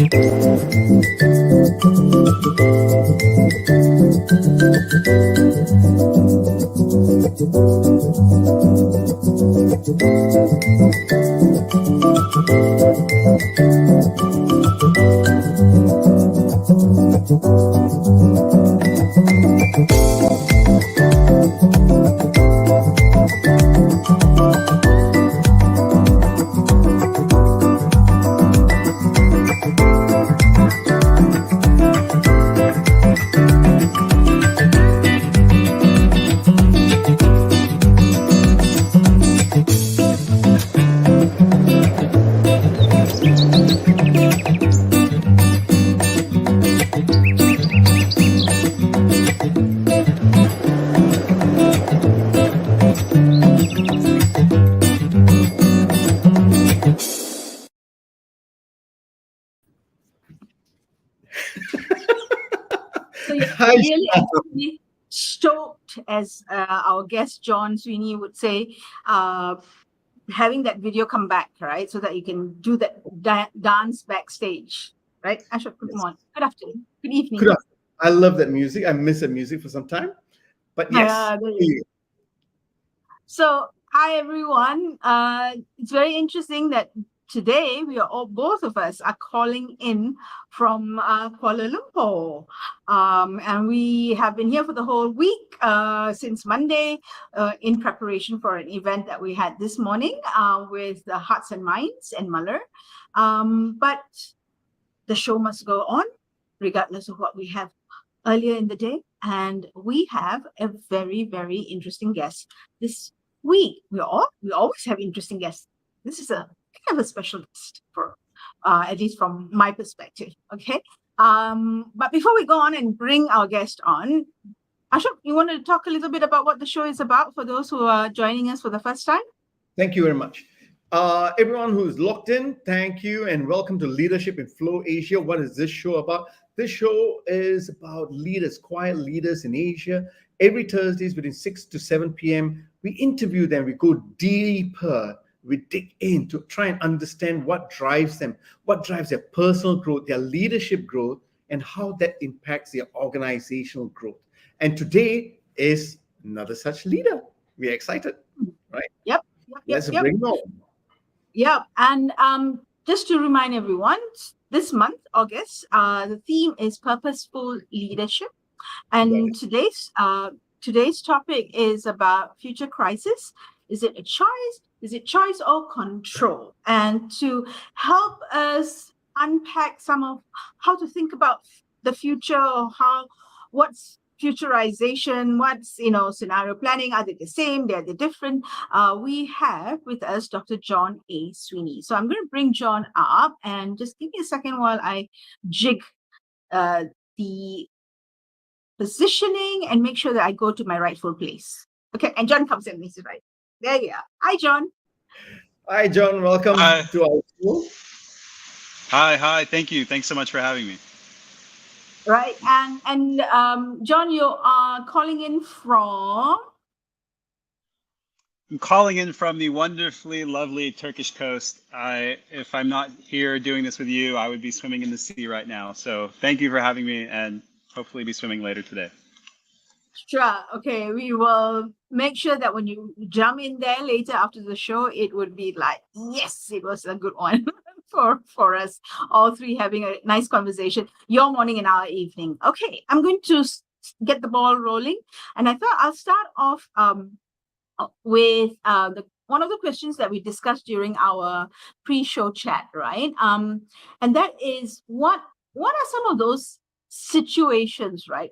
So you're really stoked, as our guest John Sweeney would say, having that video come back, right? So that you can do that dance backstage, right? Ashok, good morning. Good afternoon. Good evening. Good afternoon. I love that music. I miss that music for some time. But yes. So, hi everyone. It's very interesting that today both of us are calling in from Kuala Lumpur, and we have been here for the whole week since Monday in preparation for an event that we had this morning with the Hearts and Minds and Muller. But the show must go on regardless of what we have earlier in the day, and we have a very, very interesting guest this week. We always have interesting guests. This is a kind of a special guest for at least from my perspective. Okay. But before we go on and bring our guest on, Ashok, you want to talk a little bit about what the show is about for those who are joining us for the first time? Thank you very much. Everyone who's locked in, thank you, and welcome to Leadership in Flow Asia. What is this show about? This show is about leaders, quiet leaders in Asia. Every Thursdays between 6 to 7 p.m., we interview them, we go deeper, we dig in to try and understand what drives them, what drives their personal growth, their leadership growth, and how that impacts their organizational growth. And today is another such leader. We're excited, right? Yep. Let's bring it on. Yeah, and just to remind everyone, this month, August, the theme is Purposeful Leadership. And today's topic is about future crisis. Is it a choice? Is it choice or control? And to help us unpack some of how to think about the future, or what's futurization, what's scenario planning, are they the same, they're different? We have with us Dr. John A. Sweeney. So I'm going to bring John up, and just give me a second while I jig the positioning and make sure that I go to my rightful place. Okay, and John comes in. He's right. There you are. Hi, John. Hi, John. Welcome to our show. Hi. Thank you. Thanks so much for having me. Right, and John, you are calling in from? I'm calling in from the wonderfully lovely Turkish coast. If I'm not here doing this with you, I would be swimming in the sea right now. So thank you for having me, and hopefully be swimming later today. Sure. Okay, we will make sure that when you jump in there later after the show, it would be like, yes, it was a good one for us all three having a nice conversation. Your morning and our evening. Okay, I'm going to get the ball rolling, and I thought I'll start off with one of the questions that we discussed during our pre-show chat, right? And that is what are some of those situations, right?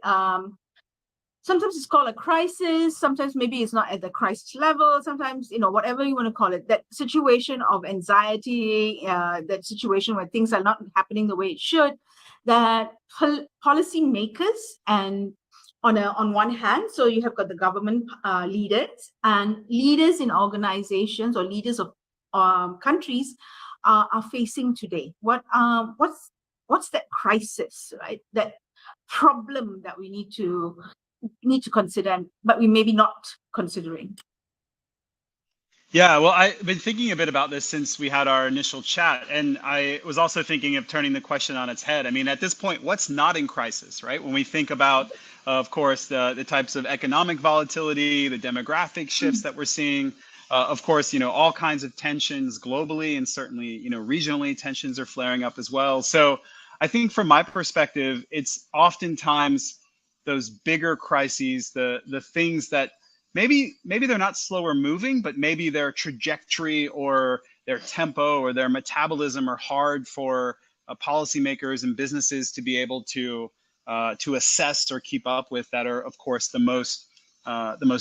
Sometimes it's called a crisis. Sometimes maybe it's not at the crisis level. Sometimes, whatever you want to call it, that situation of anxiety, that situation where things are not happening the way it should, that policy makers and on one hand, so you have got the government leaders and leaders in organizations or leaders of countries are facing today. What's that crisis, right? That problem that we need to consider, but we maybe not considering. Yeah, well, I've been thinking a bit about this since we had our initial chat, and I was also thinking of turning the question on its head. I mean, at this point, what's not in crisis, right? When we think about, of course, the types of economic volatility, the demographic shifts that we're seeing, of course, all kinds of tensions globally, and certainly, regionally, tensions are flaring up as well. So I think from my perspective, it's oftentimes those bigger crises, the things that maybe they're not slower moving, but maybe their trajectory or their tempo or their metabolism are hard for policymakers and businesses to be able to assess or keep up with, that are, of course, the most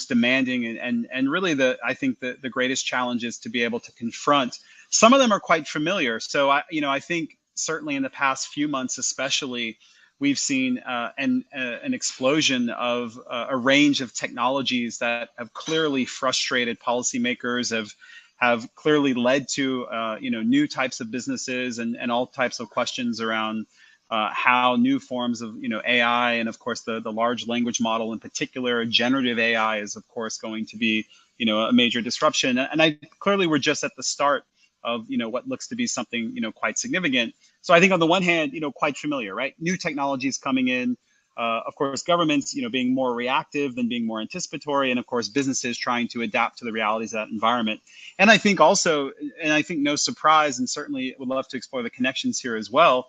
demanding and really I think the greatest challenge is to be able to confront. Some of them are quite familiar. So I think certainly in the past few months, especially, we've seen an explosion of a range of technologies that have clearly frustrated policymakers, have clearly led to new types of businesses and all types of questions around how new forms of AI, and of course the large language model in particular, generative AI, is of course going to be a major disruption. And I clearly we're just at the start of what looks to be something quite significant. So I think on the one hand, quite familiar, right? New technologies coming in, of course, governments, being more reactive than being more anticipatory, and of course, businesses trying to adapt to the realities of that environment. And I think also, and I think no surprise, and certainly would love to explore the connections here as well,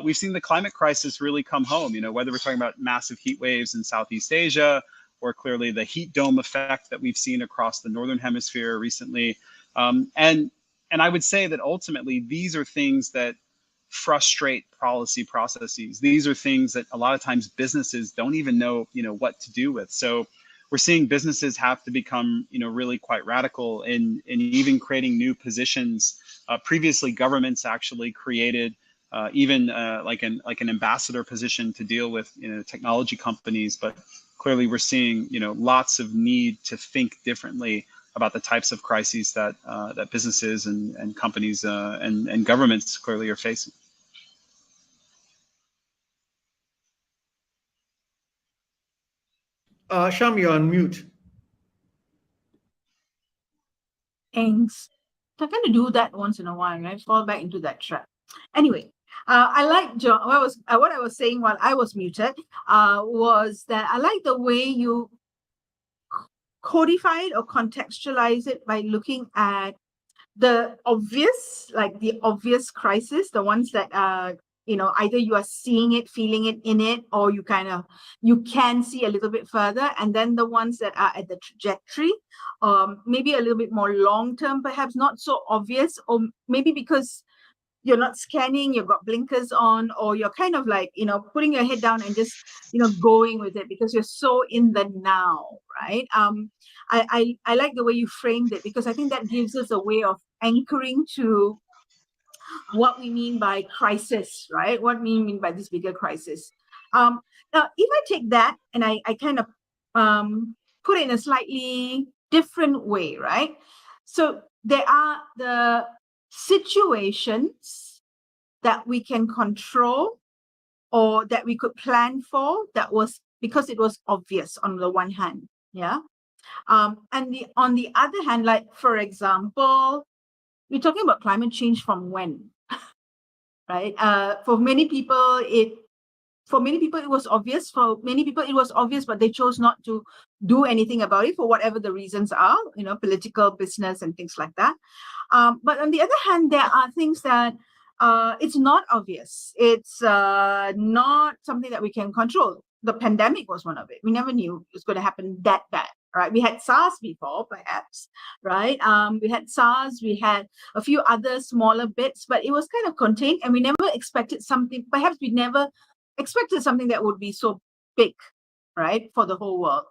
we've seen the climate crisis really come home, whether we're talking about massive heat waves in Southeast Asia, or clearly the heat dome effect that we've seen across the Northern Hemisphere recently. And I would say that ultimately, these are things that frustrate policy processes. These are things that a lot of times businesses don't even know, what to do with. So we're seeing businesses have to become, really quite radical in even creating new positions. Previously, governments actually created even like an ambassador position to deal with, technology companies. But clearly, we're seeing, lots of need to think differently about the types of crises that businesses and companies and governments clearly are facing. Sham, you're on mute. Thanks. I'm going to do that once in a while, right? Fall back into that trap. Anyway, I like John. What I was saying while I was muted was that I like the way you codify it or contextualize it by looking at the obvious, like the obvious crisis, the ones that either you are seeing it, feeling it in it, or you can see a little bit further, and then the ones that are at the trajectory, maybe a little bit more long term, perhaps not so obvious, or maybe because you're not scanning, you've got blinkers on, or you're kind of like, putting your head down and just, going with it because you're so in the now, right? I like the way you framed it, because I think that gives us a way of anchoring to what we mean by crisis, right? What we mean by this bigger crisis. Now, if I take that and I kind of put it in a slightly different way, right? So there are the situations that we can control or that we could plan for, that was because it was obvious on the one hand, yeah. And on the other hand, like for example, we're talking about climate change from when, right? For many people it was obvious. For many people it was obvious, but they chose not to do anything about it for whatever the reasons are, political, business, and things like that. But on the other hand, there are things that it's not obvious. It's not something that we can control. The pandemic was one of it. We never knew it was going to happen that bad, right? We had SARS before, perhaps, right? We had SARS, we had a few other smaller bits, but it was kind of contained, and we never expected something. Perhaps we never expected something that would be so big, right, for the whole world,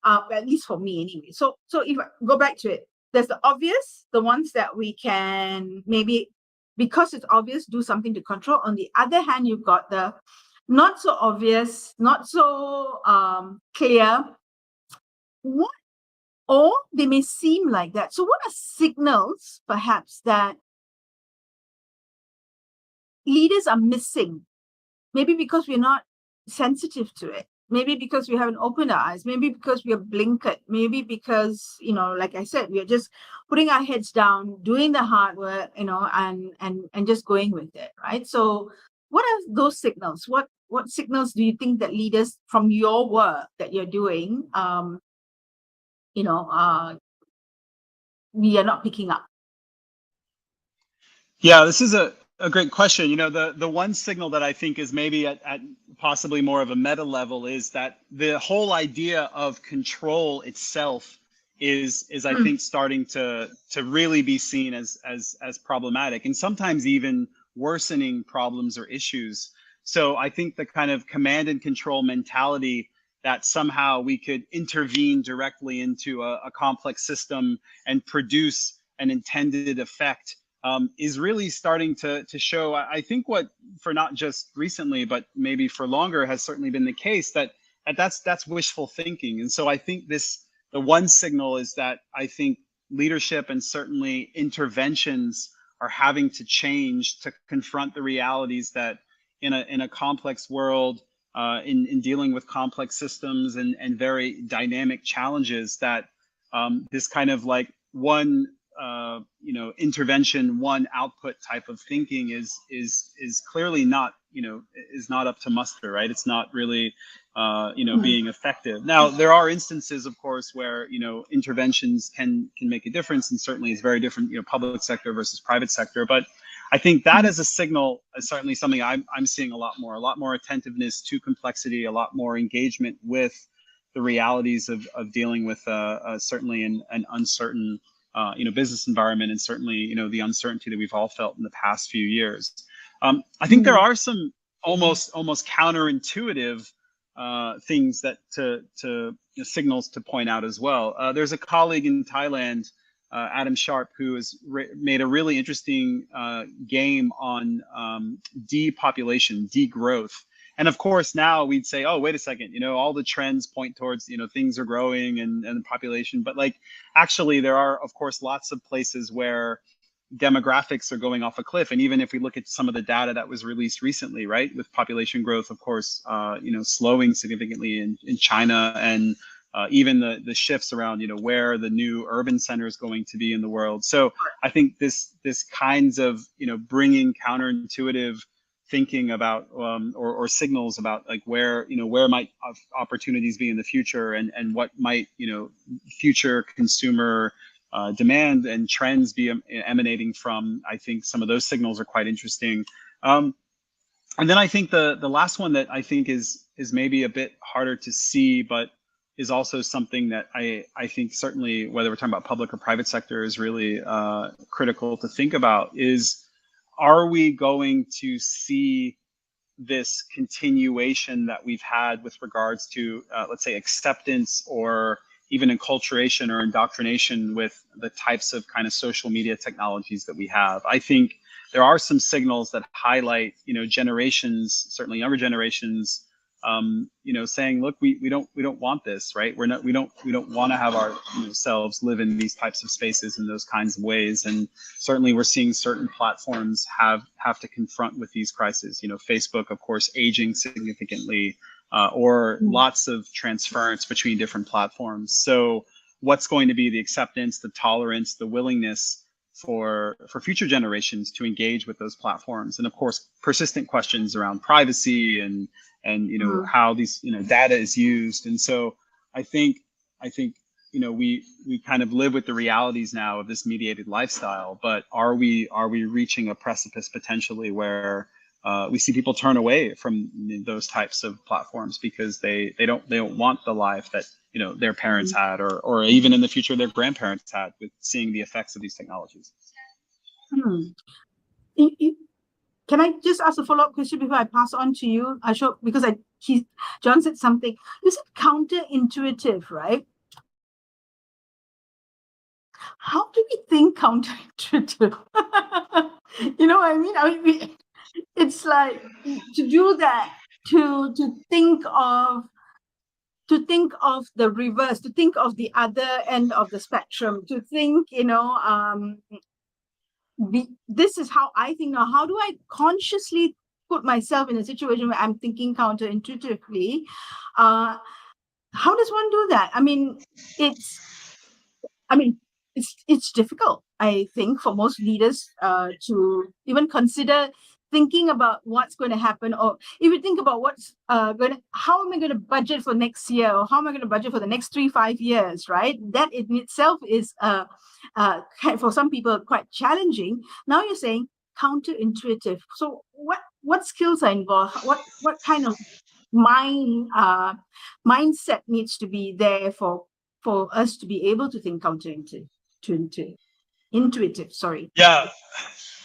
at least for me anyway. So if I go back to it, there's the obvious, the ones that we can maybe, because it's obvious, do something to control. On the other hand, you've got the not so obvious, not so clear, or they may seem like that. So what are signals, perhaps, that leaders are missing? Maybe because we're not sensitive to it. Maybe because we haven't opened our eyes, maybe because we are blinkered, maybe because, like I said, we are just putting our heads down, doing the hard work, and just going with it, right? So what are those signals? What signals do you think that leaders from your work that you're doing, we are not picking up? Yeah, this is a great question. The one signal that I think is maybe at possibly more of a meta level is that the whole idea of control itself is I think starting to really be seen as problematic, and sometimes even worsening problems or issues. So I think the kind of command and control mentality that somehow we could intervene directly into a complex system and produce an intended effect is really starting to show. I think what, for not just recently, but maybe for longer, has certainly been the case, that's wishful thinking. And so I think the one signal is that I think leadership and certainly interventions are having to change to confront the realities that in a complex world, in dealing with complex systems and very dynamic challenges, that this kind of like one intervention, one output type of thinking is clearly not, is not up to muster, right? It's not really, being effective. Now, there are instances, of course, where, interventions can make a difference, and certainly it's very different, public sector versus private sector. But I think that as a signal is certainly something I'm seeing a lot more attentiveness to complexity, a lot more engagement with the realities of dealing with certainly an uncertain business environment, and certainly, the uncertainty that we've all felt in the past few years. I think there are some almost counterintuitive things that signals to point out as well. There's a colleague in Thailand, Adam Sharp, who has made a really interesting game on depopulation, degrowth. And of course, now we'd say, oh, wait a second, all the trends point towards, things are growing and the population. But like, actually, there are, of course, lots of places where demographics are going off a cliff. And even if we look at some of the data that was released recently, right, with population growth, of course, slowing significantly in China, and even the shifts around, where the new urban center is going to be in the world. So I think this kinds of, bringing counterintuitive thinking about or signals about like where might opportunities be in the future, and what might future consumer demand and trends be emanating from. I think some of those signals are quite interesting. And then I think the last one that I think is maybe a bit harder to see, but is also something that I think certainly, whether we're talking about public or private sector, is really critical to think about, is, are we going to see this continuation that we've had with regards to, let's say, acceptance or even enculturation or indoctrination with the types of kind of social media technologies that we have? I think there are some signals that highlight, generations, certainly younger generations, saying, look, we don't want this, right? We don't want to have ourselves live in these types of spaces in those kinds of ways. And certainly we're seeing certain platforms have to confront with these crises. Facebook, of course, aging significantly, or lots of transference between different platforms. So what's going to be the acceptance, the tolerance, the willingness for future generations to engage with those platforms? And of course, persistent questions around privacy and how these data is used. And so I think we kind of live with the realities now of this mediated lifestyle, but are we reaching a precipice potentially where we see people turn away from those types of platforms because they don't want the life that their parents had, or even in the future their grandparents had, with seeing the effects of these technologies? Can I just ask a follow-up question before I pass on to you, Ashok? Because John said something. You said counterintuitive, right? How do we think counterintuitive? You know what I mean? It's like, to do that, to think of the reverse, to think of the other end of the spectrum, to think, this is how I think now. How do I consciously put myself in a situation where I'm thinking counterintuitively, how does one do that? I mean, it's difficult, I think, for most leaders to even consider thinking about what's going to happen, or if you think about how am I going to budget for next year, or how am I going to budget for the next 3-5 years, right? That in itself is for some people quite challenging. Now you're saying counterintuitive. So what skills are involved? What kind of mindset needs to be there for us to be able to think intuitive, sorry. Yeah,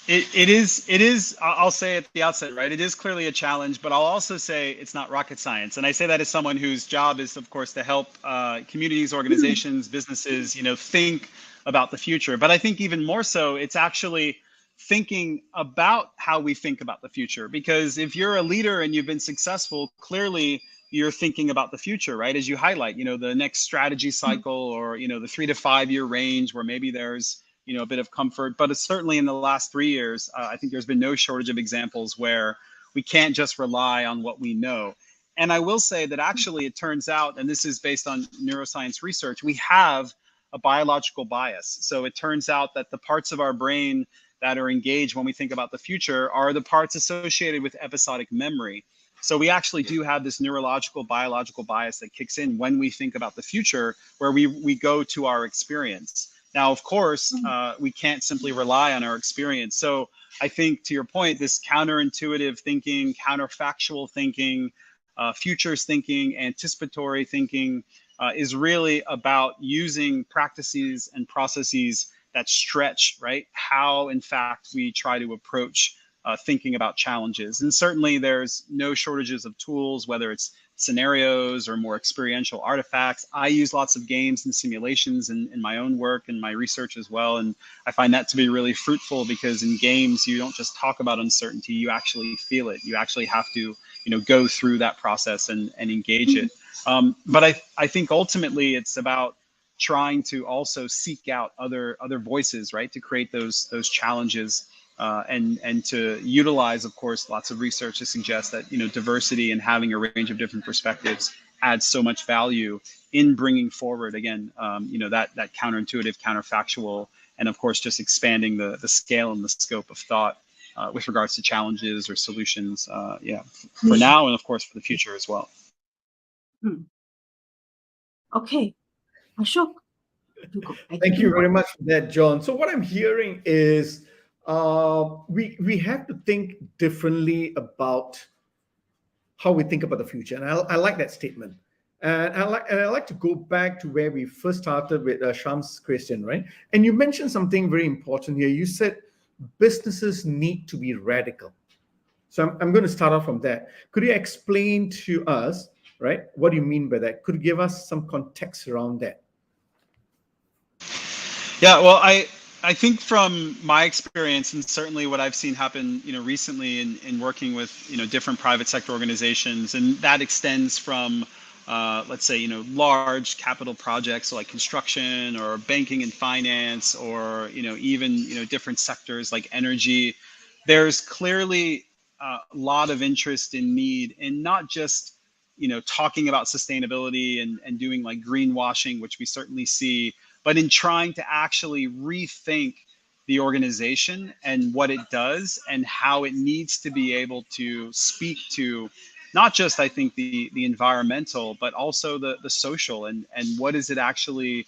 it is. I'll say at the outset, right? It is clearly a challenge, but I'll also say it's not rocket science. And I say that as someone whose job is, of course, to help communities, organizations, businesses, think about the future. But I think even more so, it's actually thinking about how we think about the future. Because if you're a leader and you've been successful, clearly you're thinking about the future, right? As you highlight, the next strategy cycle, or, the 3 to 5 year range where maybe there's, a bit of comfort. But it's certainly in the last 3 years, I think there's been no shortage of examples where we can't just rely on what we know. And I will say that actually it turns out, and this is based on neuroscience research, we have a biological bias. So it turns out that the parts of our brain that are engaged when we think about the future are the parts associated with episodic memory. So we actually do have this neurological, biological bias that kicks in when we think about the future, where we go to our experience. Now, of course, we can't simply rely on our experience. So I think, to your point, this counterintuitive thinking, counterfactual thinking, futures thinking, anticipatory thinking is really about using practices and processes that stretch, right? How, in fact, we try to approach thinking about challenges. And certainly there's no shortages of tools, whether it's scenarios or more experiential artifacts. I use lots of games and simulations in my own work and my research as well. And I find that to be really fruitful, because in games, you don't just talk about uncertainty, you actually feel it. You actually have to, go through that process and engage it. But I think ultimately it's about trying to also seek out other voices, right, to create those challenges. And to utilize, of course, lots of research to suggest that, diversity and having a range of different perspectives adds so much value in bringing forward, again, that counterintuitive, counterfactual, and of course, just expanding the scale and the scope of thought with regards to challenges or solutions, for now, and of course, for the future as well. Okay, Ashok. Thank you very much for that, John. So what I'm hearing is we have to think differently about how we think about the future, and I like that statement. And I like to go back to where we first started with Sham's question, right? And you mentioned something very important here. You said businesses need to be radical. So I'm going to start off from that. Could you explain to us, right, what do you mean by that? Could you give us some context around that? Yeah, well, I think from my experience, and certainly what I've seen happen, recently in working with, different private sector organizations, and that extends from, let's say, large capital projects like construction or banking and finance, or, even, different sectors like energy. There's clearly a lot of interest and need in not just, talking about sustainability and doing like greenwashing, which we certainly see, but in trying to actually rethink the organization and what it does and how it needs to be able to speak to not just, I think, the environmental, but also the social, and what is it actually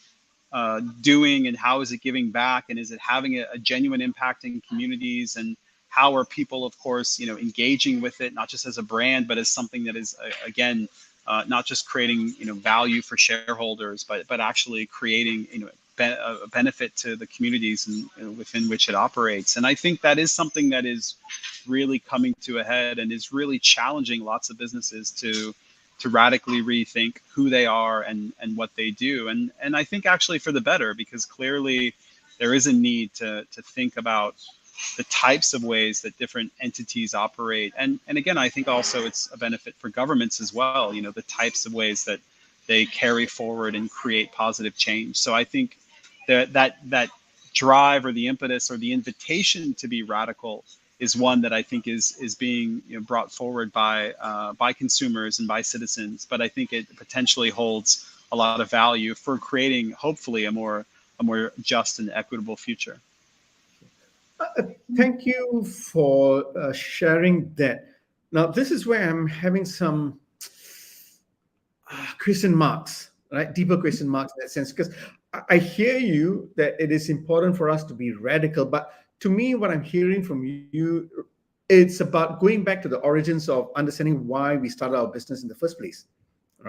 doing, and how is it giving back, and is it having a genuine impact in communities, and how are people, of course, engaging with it, not just as a brand, but as something that is, again, not just creating, value for shareholders, but actually creating, a benefit to the communities and within which it operates. And I think that is something that is really coming to a head and is really challenging lots of businesses to radically rethink who they are and what they do. And I think actually for the better, because clearly there is a need to think about the types of ways that different entities operate. And again, I think also it's a benefit for governments as well, the types of ways that they carry forward and create positive change. So I think that drive, or the impetus, or the invitation to be radical is one that I think is being brought forward by consumers and by citizens. But I think it potentially holds a lot of value for creating, hopefully, a more just and equitable future. Thank you for sharing that. Now, this is where I'm having some question marks, right? Deeper question marks in that sense, because I hear you that it is important for us to be radical, but to me, what I'm hearing from you, it's about going back to the origins of understanding why we started our business in the first place,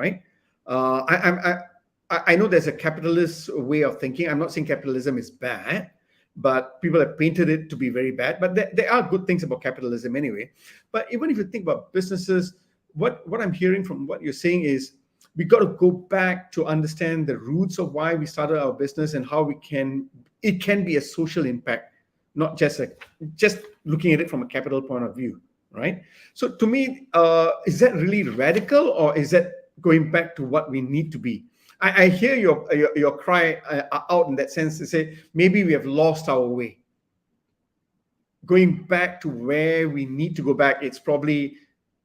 right? I know there's a capitalist way of thinking. I'm not saying capitalism is bad, but people have painted it to be very bad. But there are good things about capitalism anyway. But even if you think about businesses, what I'm hearing from what you're saying is we got to go back to understand the roots of why we started our business and how it can be a social impact, not just looking at it from a capital point of view, right? So to me, is that really radical, or is that going back to what we need to be? I hear your cry out in that sense to say maybe we have lost our way. Going back to where we need to go back, it's probably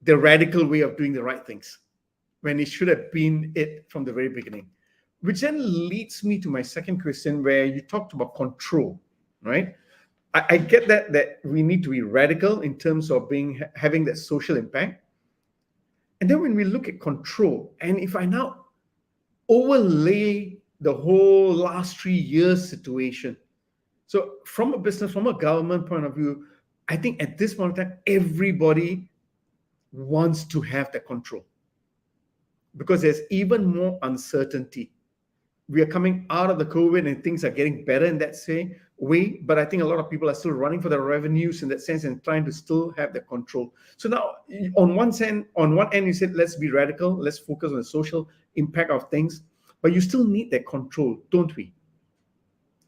the radical way of doing the right things, when it should have been it from the very beginning. Which then leads me to my second question, where you talked about control, right? I get that we need to be radical in terms of having that social impact. And then when we look at control, and if I now overlay the whole last 3 years situation, so from a business, from a government point of view, I think at this point in time, everybody wants to have the control, because there's even more uncertainty. We are coming out of the COVID and things are getting better in that way, but I think a lot of people are still running for their revenues in that sense and trying to still have the control. So now, on one end, you said, let's be radical, let's focus on the social impact of things, but you still need that control, don't we?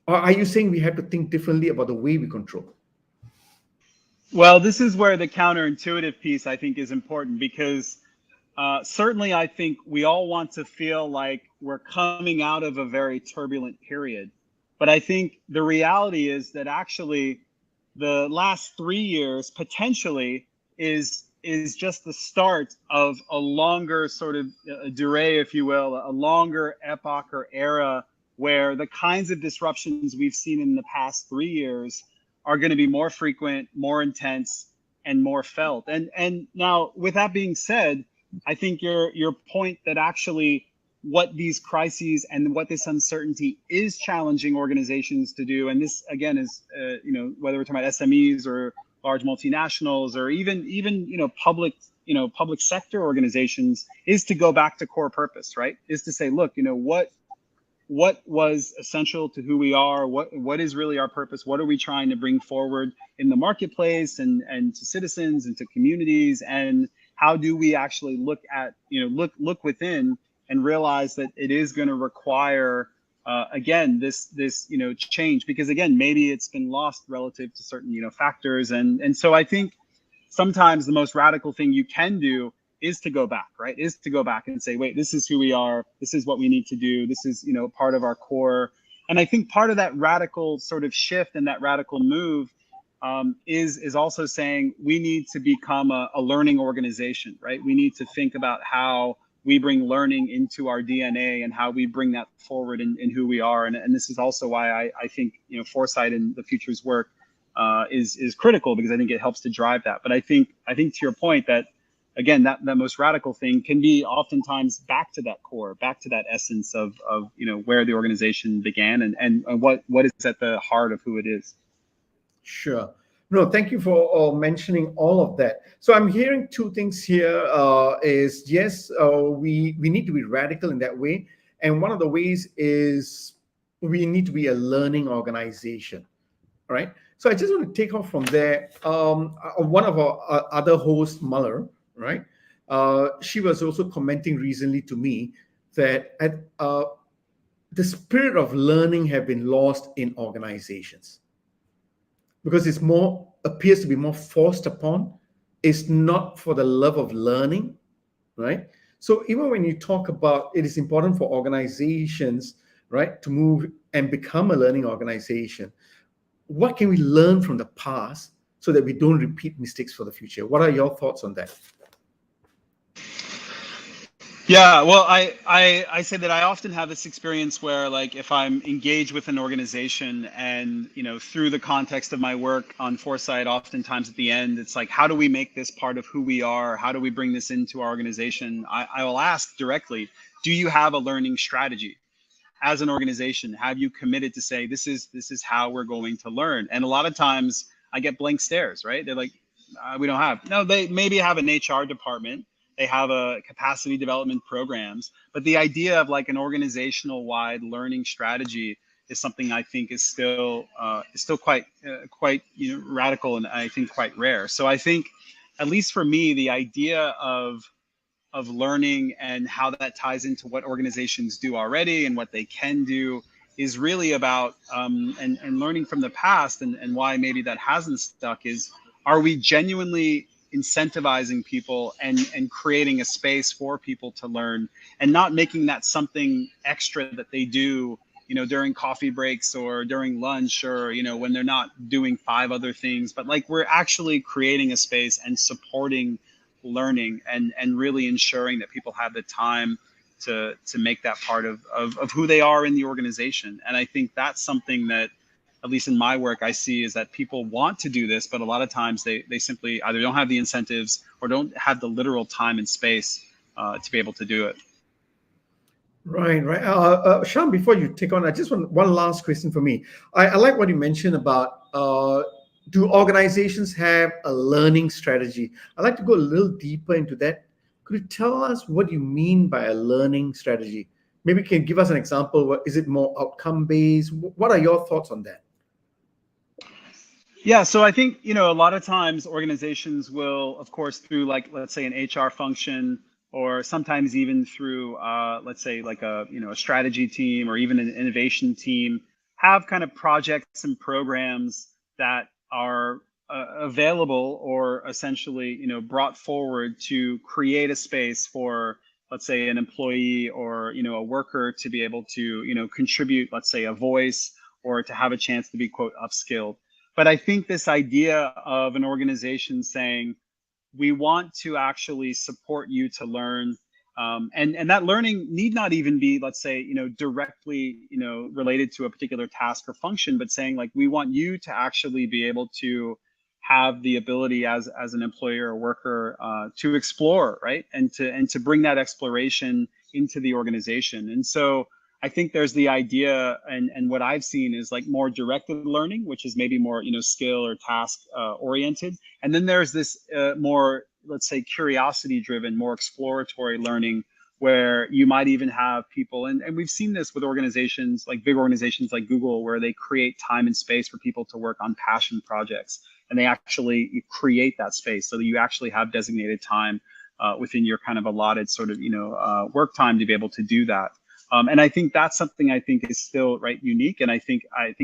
Or are you saying we have to think differently about the way we control? Well, this is where the counterintuitive piece, I think, is important, because certainly I think we all want to feel like we're coming out of a very turbulent period. But I think the reality is that actually the last 3 years potentially is just the start of a longer sort of durée, if you will, a longer epoch or era where the kinds of disruptions we've seen in the past 3 years are going to be more frequent, more intense, and more felt. And now, with that being said, I think your point that actually what these crises and what this uncertainty is challenging organizations to do, and this again is whether we're talking about SMEs or large multinationals or even public sector organizations, is to go back to core purpose, right? Is to say, look, what was essential to who we are, what is really our purpose, what are we trying to bring forward in the marketplace and to citizens and to communities, and how do we actually look within and realize that it is going to require again this change, because again maybe it's been lost relative to certain factors, and so I think sometimes the most radical thing you can do is to go back, right? Is to go back and say, wait, this is who we are, this is what we need to do, this is part of our core. And I think part of that radical sort of shift and that radical move is also saying we need to become a learning organization, right? We need to think about how we bring learning into our DNA and how we bring that forward in who we are. And this is also why I think Foresight and the Future's work is critical, because I think it helps to drive that. But I think to your point that again that most radical thing can be oftentimes back to that core, back to that essence of where the organization began and what is at the heart of who it is. Sure. No, thank you for mentioning all of that. So I'm hearing two things here. Is yes, we need to be radical in that way, and one of the ways is we need to be a learning organization, right? So I just want to take off from there. One of our other hosts, Muller, right? She was also commenting recently to me that the spirit of learning have been lost in organizations, because it's appears to be more forced upon. It's not for the love of learning, right? So even when you talk about it is important for organizations, right, to move and become a learning organization, what can we learn from the past so that we don't repeat mistakes for the future. What are your thoughts on that? Yeah, well, I say that I often have this experience where, like, if I'm engaged with an organization and, through the context of my work on Foresight, oftentimes at the end, it's like, how do we make this part of who we are? How do we bring this into our organization? I will ask directly, do you have a learning strategy? As an organization, have you committed to say, this is how we're going to learn? And a lot of times I get blank stares, right? They're like, we don't have. No, they maybe have an HR department. They have a capacity development programs, but the idea of like an organizational wide learning strategy is something I think is still quite radical, and I think quite rare. So I think, at least for me, the idea of learning and how that ties into what organizations do already and what they can do is really about and learning from the past, and why maybe that hasn't stuck is, are we genuinely incentivizing people and creating a space for people to learn, and not making that something extra that they do during coffee breaks or during lunch, or when they're not doing 5 other things, but like we're actually creating a space and supporting learning and really ensuring that people have the time to make that part of who they are in the organization. And I think that's something that, at least in my work, I see is that people want to do this, but a lot of times they simply either don't have the incentives or don't have the literal time and space to be able to do it. Right. Sham, before you take on, I just want one last question for me. I like what you mentioned about do organizations have a learning strategy? I'd like to go a little deeper into that. Could you tell us what you mean by a learning strategy? Maybe you can give us an example. Is it more outcome-based? What are your thoughts on that? Yeah, so I think, a lot of times organizations will, of course, through like, let's say an HR function, or sometimes even through, let's say like a strategy team or even an innovation team, have kind of projects and programs that are available or essentially, brought forward to create a space for, let's say, an employee or, a worker to be able to, contribute, let's say, a voice, or to have a chance to be, quote, upskilled. But I think this idea of an organization saying, we want to actually support you to learn, and that learning need not even be, let's say, directly, related to a particular task or function, but saying like, we want you to actually be able to have the ability as an employer or worker to explore, right? And to bring that exploration into the organization. And so I think there's the idea, and what I've seen is like more directed learning, which is maybe more, skill or task oriented. And then there's this more, let's say, curiosity driven, more exploratory learning, where you might even have people, and we've seen this with organizations, like big organizations like Google, where they create time and space for people to work on passion projects. And they actually create that space so that you actually have designated time within your kind of allotted sort of, work time to be able to do that. And I think that's something I think is still unique. And I think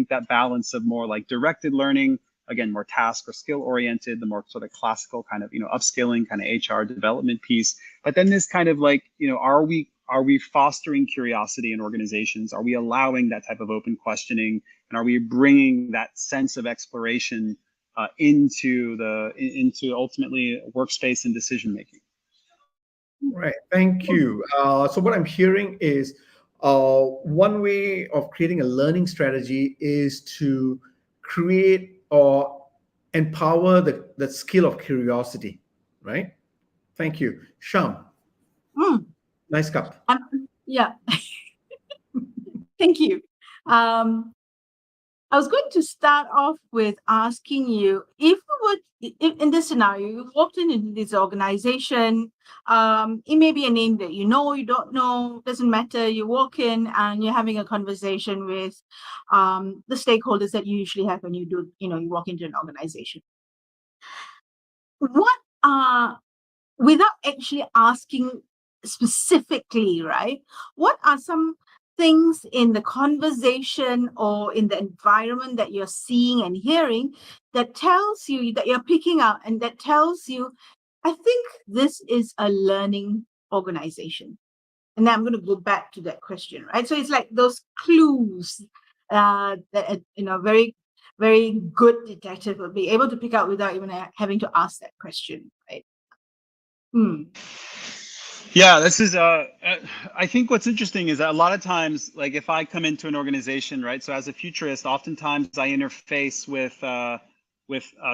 that balance of more like directed learning, again, more task or skill oriented, the more sort of classical kind of, upskilling kind of HR development piece. But then this kind of like, are we fostering curiosity in organizations? Are we allowing that type of open questioning? And are we bringing that sense of exploration into ultimately workspace and decision making? Right. Thank you. So what I'm hearing is one way of creating a learning strategy is to create or empower the skill of curiosity, right? Thank you. Sham, nice cup. Yeah. Thank you. I was going to start off with asking you, if in this scenario, you walked into this organization, it may be a name that you don't know, doesn't matter. You walk in and you're having a conversation with the stakeholders that you usually have when you walk into an organization. What without actually asking specifically, right? What are some things in the conversation or in the environment that you're seeing and hearing that tells you, that you're picking up, and that tells you, I think this is a learning organization? And then I'm going to go back to that question, right? So it's like those clues that, very very good detective will be able to pick out without even having to ask that question, right? Yeah, this is I think what's interesting is that a lot of times, like if I come into an organization, right? So as a futurist, oftentimes I interface with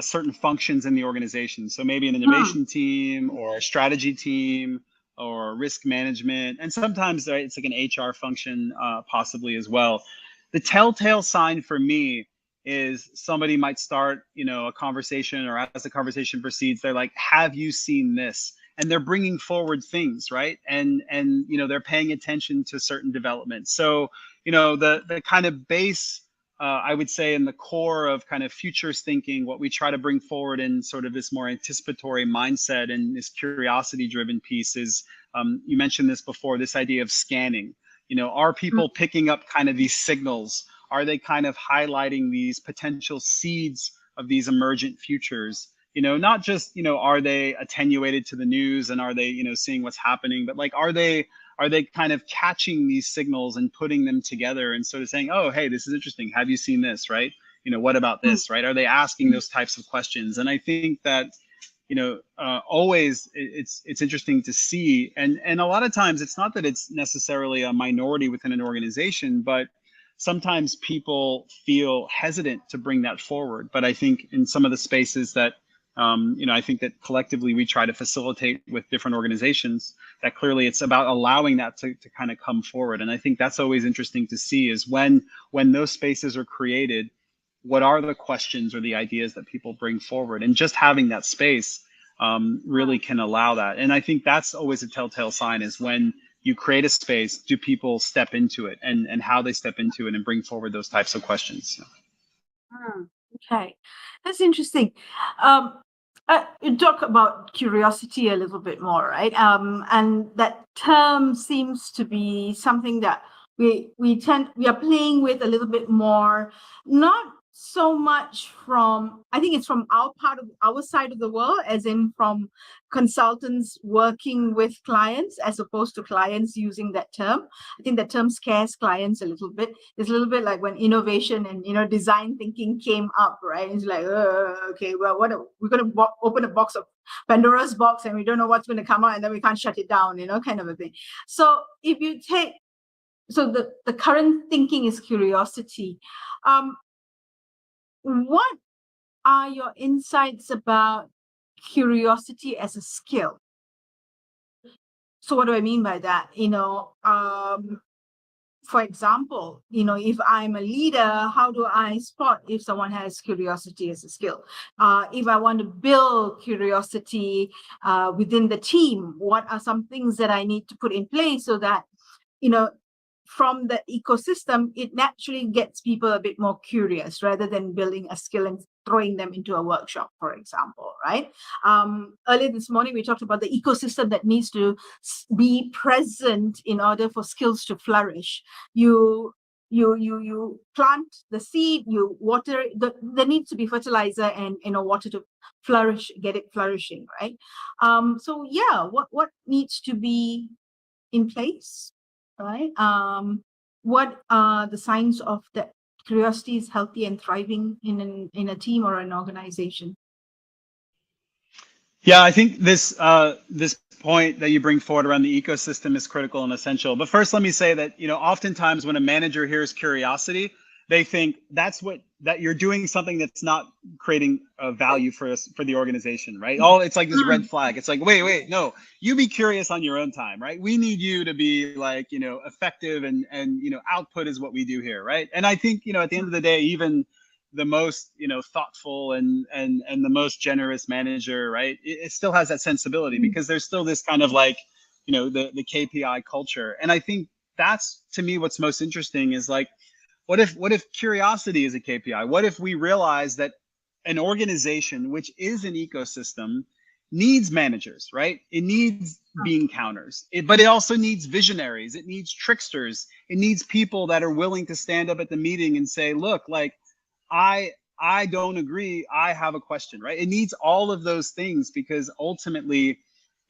certain functions in the organization. So maybe an innovation team or a strategy team or risk management, and sometimes right, it's like an HR function possibly as well. The telltale sign for me is somebody might start, a conversation, or as the conversation proceeds, they're like, "Have you seen this?" And they're bringing forward things, right? And they're paying attention to certain developments. So the kind of base, I would say, in the core of kind of futures thinking, what we try to bring forward in sort of this more anticipatory mindset and this curiosity driven piece is, you mentioned this before, this idea of scanning. Are people picking up kind of these signals? Are they kind of highlighting these potential seeds of these emergent futures? Not just, are they attenuated to the news and are they, seeing what's happening, but like, are they kind of catching these signals and putting them together and sort of saying, oh, hey, this is interesting. Have you seen this, right? What about this, right? Are they asking those types of questions? And I think that, always it's interesting to see. And a lot of times it's not that it's necessarily a minority within an organization, but sometimes people feel hesitant to bring that forward. But I think in some of the spaces that I think that collectively we try to facilitate with different organizations, that clearly it's about allowing that to kind of come forward. And I think that's always interesting to see is when those spaces are created, what are the questions or the ideas that people bring forward? And just having that space really can allow that. And I think that's always a telltale sign is when you create a space, do people step into it and how they step into it and bring forward those types of questions. Okay, that's interesting. You talk about curiosity a little bit more, right? And that term seems to be something that we are playing with a little bit more, not so much from, I think it's from our side of the world, as in from consultants working with clients as opposed to clients using that term. I think that term scares clients a little bit. It's a little bit like when innovation and design thinking came up, right? It's like, okay, well, we're going to open a box of Pandora's box and we don't know what's going to come out and then we can't shut it down, kind of a thing. So if you take, so the current thinking is curiosity. What are your insights about curiosity as a skill? So what do I mean by that? For example, if I'm a leader, how do I spot if someone has curiosity as a skill? If I want to build curiosity within the team, what are some things that I need to put in place so that, from the ecosystem, it naturally gets people a bit more curious rather than building a skill and throwing them into a workshop, for example, right? Earlier this morning, we talked about the ecosystem that needs to be present in order for skills to flourish. You plant the seed, you water it, there needs to be fertilizer and water to flourish, get it flourishing, right? So yeah, what needs to be in place? Right? What are the signs of that curiosity is healthy and thriving in a team or an organization? Yeah, I think this point that you bring forward around the ecosystem is critical and essential. But first, let me say that oftentimes when a manager hears curiosity, they think that you're doing something that's not creating a value for the organization, right? It's like this red flag. It's like, wait, no, you be curious on your own time, right? We need you to be like, effective and output is what we do here, right? And I think, at the end of the day, even the most, thoughtful and the most generous manager, right? It still has that sensibility because there's still this kind of like, the KPI culture. And I think that's, to me, what's most interesting is like, what if curiosity is a KPI? What if we realize that an organization, which is an ecosystem, needs managers, right? It needs bean counters, but it also needs visionaries. It needs tricksters. It needs people that are willing to stand up at the meeting and say, look, like, I don't agree. I have a question, right? It needs all of those things because ultimately,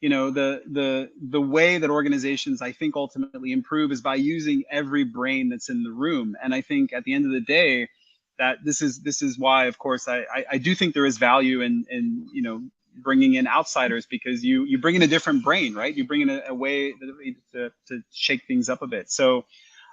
the way that organizations, I think, ultimately improve is by using every brain that's in the room. And I think at the end of the day, that this is why, of course, I do think there is value in bringing in outsiders, because you bring in a different brain, right? You bring in a way to shake things up a bit. So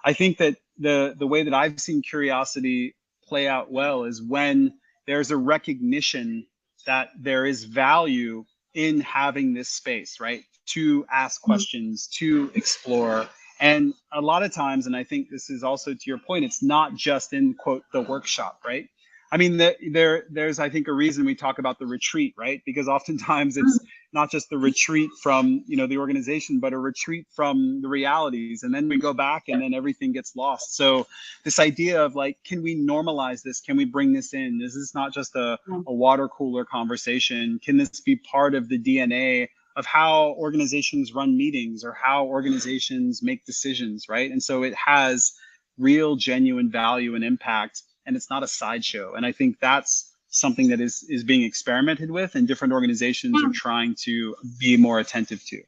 I think that the way that I've seen curiosity play out well is when there's a recognition that there is value in having this space, right? To ask questions, to explore. And a lot of times, and I think this is also to your point, it's not just in, quote, the workshop, right? I mean, there's, I think, a reason we talk about the retreat, right? Because oftentimes it's not just the retreat from, the organization, but a retreat from the realities. And then we go back and then everything gets lost. So this idea of like, can we normalize this? Can we bring this in? This is not just a water cooler conversation. Can this be part of the DNA of how organizations run meetings or how organizations make decisions, right? And so it has real, genuine value and impact, and it's not a sideshow. And I think that's something that is being experimented with, and different organizations are trying to be more attentive to.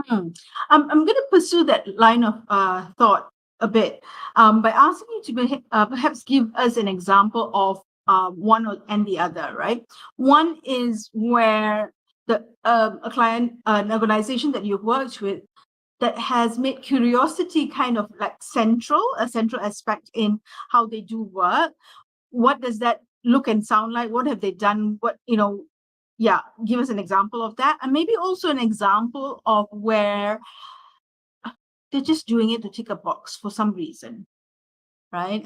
I'm going to pursue that line of thought a bit by asking you to perhaps give us an example of one and the other, right? One is where a client, an organization that you've worked with, that has made curiosity kind of like a central aspect in how they do work. What does that look and sound like? What have they done? Give us an example of that. And maybe also an example of where they're just doing it to tick a box for some reason, right?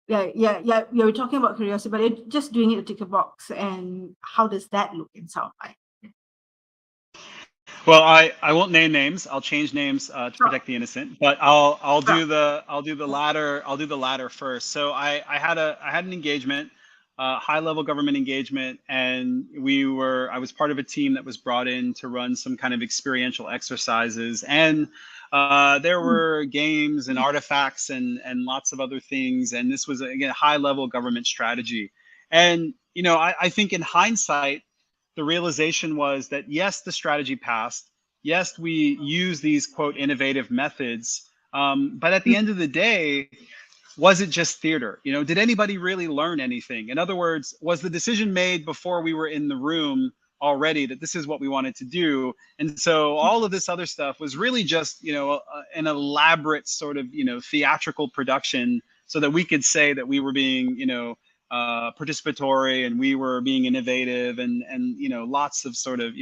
We're talking about curiosity, but they're just doing it to tick a box. And how does that look and sound like? Well, I won't name names. I'll change names to protect the innocent. But I'll do the latter first. So I had an engagement, high level government engagement, and I was part of a team that was brought in to run some kind of experiential exercises, and there were games and artifacts and lots of other things. And this was, again, high level government strategy. And I think in hindsight, the realization was that, yes, the strategy passed. Yes, we use these, quote, innovative methods. But at the end of the day, was it just theater? Did anybody really learn anything? In other words, was the decision made before we were in the room already that this is what we wanted to do? And so all of this other stuff was really just, an elaborate sort of, theatrical production so that we could say that we were being, participatory and we were being innovative and lots of sort of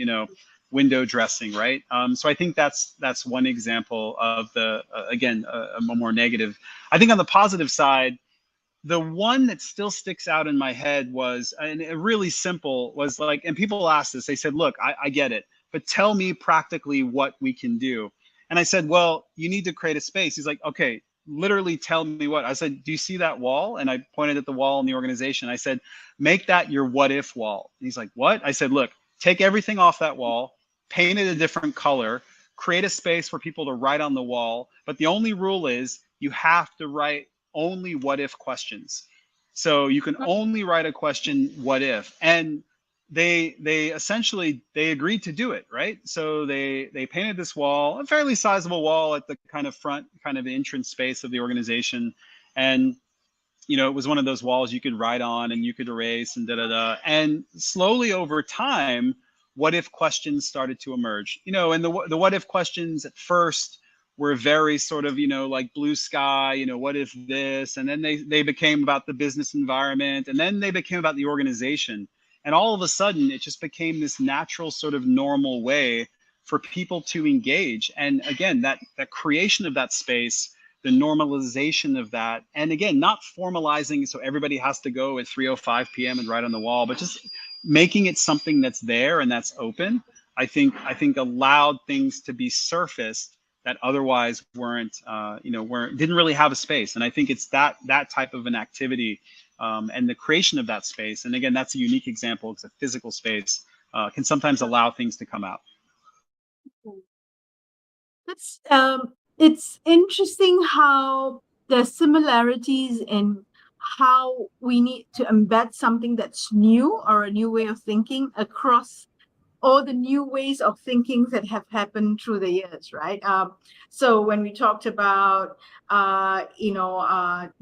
window dressing, right? So I think that's one example of the again a more negative. I think on the positive side, the one that still sticks out in my head was, and it really simple, was like, and people asked this, they said, look, I get it, but tell me practically what we can do. And I said, well, you need to create a space. He's like, okay, literally tell me what. I said, do you see that wall? And I pointed at the wall in the organization. I said, make that your what if wall. And he's like, what? I said, look, take everything off that wall, paint it a different color, create a space for people to write on the wall. But the only rule is you have to write only what if questions. So you can only write a question, what if? And they essentially agreed to do it, right? So they painted this wall, a fairly sizable wall at the kind of front, kind of entrance space of the organization. And it was one of those walls you could write on and you could erase and And slowly over time, what if questions started to emerge. And the what if questions at first were very sort of, like blue sky, what if this? And then they became about the business environment, and then they became about the organization. And all of a sudden, it just became this natural sort of normal way for people to engage. And again, that creation of that space, the normalization of that, and again, not formalizing so everybody has to go at 3:05 p.m. and write on the wall, but just making it something that's there and that's open, I think allowed things to be surfaced that otherwise didn't really have a space. And I think it's that type of an activity and the creation of that space. And again, that's a unique example. It's a physical space can sometimes allow things to come out. That's it's interesting how the similarities in how we need to embed something that's new or a new way of thinking across all the new ways of thinking that have happened through the years, right? So when we talked about,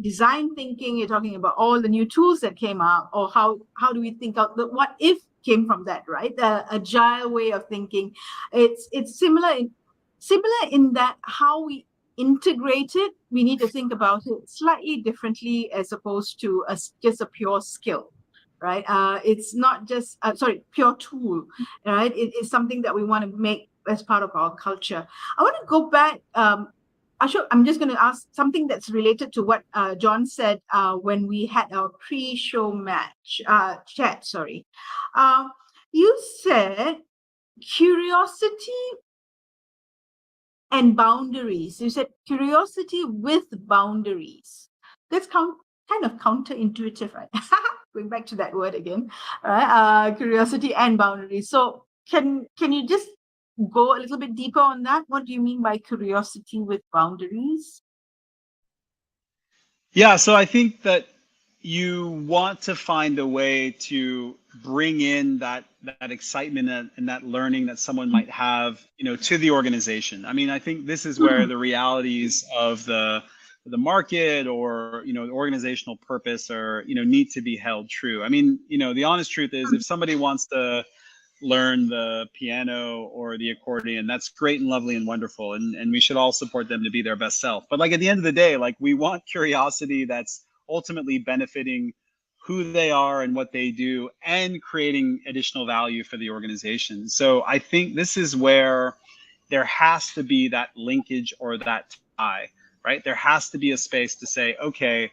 design thinking, you're talking about all the new tools that came out, or how do we think out the what if came from that, right? The agile way of thinking. It's similar in that how we integrate it, we need to think about it slightly differently as opposed to just a pure skill, right? It's not just pure tool, right? It is something that we want to make as part of our culture. I want to go back. Ashok, I'm just going to ask something that's related to what John said when we had our pre-show chat. Sorry, you said curiosity and boundaries. You said curiosity with boundaries. That's kind of counterintuitive, right? Going back to that word again, right? Curiosity and boundaries. So can you just go a little bit deeper on that? What do you mean by curiosity with boundaries? Yeah, so I think that you want to find a way to bring in that excitement and that learning that someone might have, to the organization. I mean, I think this is where the realities of the market or the organizational purpose are need to be held true. I mean, the honest truth is, if somebody wants to learn the piano or the accordion, that's great and lovely and wonderful, and we should all support them to be their best self. But like, at the end of the day, like, we want curiosity that's ultimately benefiting who they are and what they do, and creating additional value for the organization. So I think this is where there has to be that linkage or that tie, right? There has to be a space to say, okay,